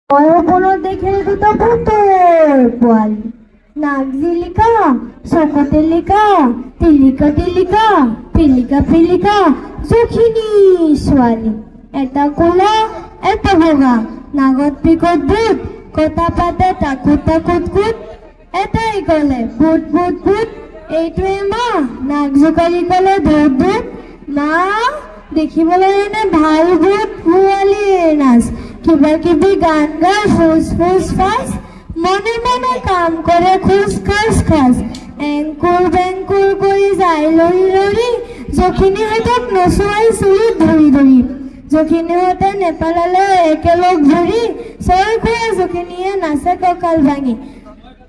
কোনো দেখে দুটো ভূতের পোয়ালি নাক জিলিকা চকু টেলিকা টিলিকা টিলিকা পিলিকা পিলিকা জখিনী ছোৱালী এটা কোলা এটা বগা নাগত পিকত ভূত কথা পাতে তাকুত তাকুত কুত এটাই ক'লে ভূত ভূত ভূত এইটোৱে মা নাক জোকাৰি ক'লে ভূত ভূত মা দেখিবলৈ এনে ভাল ভূত পোৱালীৰ নাচ কিবা কিবি গান গায় ফুচ ফুচ ফাচ মনে মনে কাম কৰে খোজ খাজ খাজ এংকুৰ বেংকুৰ কৰি যায় লৰি লৰি জখিনীহঁতক নচুৱাই চুলিত ধৰি ধৰি জখিনীহঁতে নেপালালে একেলগ ধৰি চয় খুৱাই জখিনীয়ে নাচে কঁকাল ভাঙি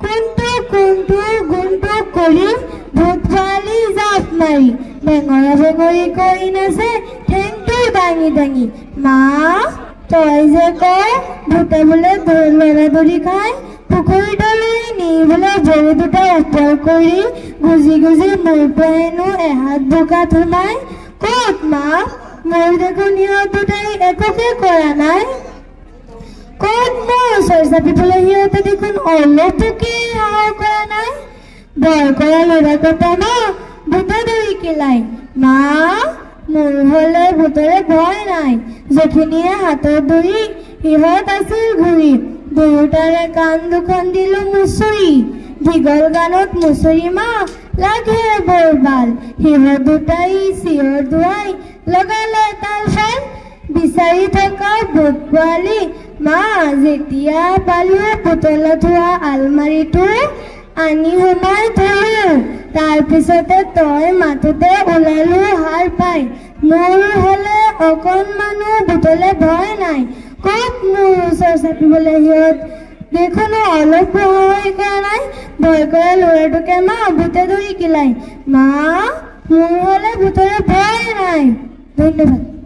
কোনটো কোনটো গুণটো কৰি ভূত পোৱালি জাপ মাৰি বেঙৰা বেঙৰি কৰি নাচে ঠেংটো দাঙি দাঙি মা তই যে কয় ভূতে বোলে লৰা দৌৰি খায় পুখুৰীটোলৈ নি বোলে ভৰি দুটা ওপৰ কৰি গুজি গুজি মূৰটো হেনো এহাত বোকাত সোমাই ক'ত মা মোৰ দেখোন সিহঁত দুটাই একোকে কৰা নাই ক'ত মোৰ ওচৰ চাপিবলৈ সিহঁতে দেখোন অলপকে সাহস কৰা নাই ভয় কৰা ল'ৰা কটা মা ভূতে ধৰি কিলাই মা মোৰ হ'লে ভূতৰে ভয় নাই জখিনীয়ে হাতত ধৰি সিহঁত আছিল ঘূৰি দুয়োটাৰে কাণ দুখন দিলো মুচৰি দীঘল গানত মুচৰি মা লাগে বৰবাল সিহঁত দুটাই চিঞৰ দুৱাই লগালে তাল ফাল বিচাৰি থকা ভূত পোৱালি মা যেতিয়া পালো পুতলত হোৱা আলমাৰিটো আনি সোমাই থলো তাৰপিছতে তই মাথোতে ওলালো হাৰ পাই মোৰ হ'লে অকণমানো ভূতলে ভয় নাই ক'ত মোৰ ওচৰ চাপিবলৈ সিহঁত দেখোন অলপ ভয় কৰা নাই ভয় কৰা ল'ৰাটোকে মা ভূতে ধৰি কিলাই মা মোৰ হ'লে ভূতৰে ভয় নাই ধন্যবাদ।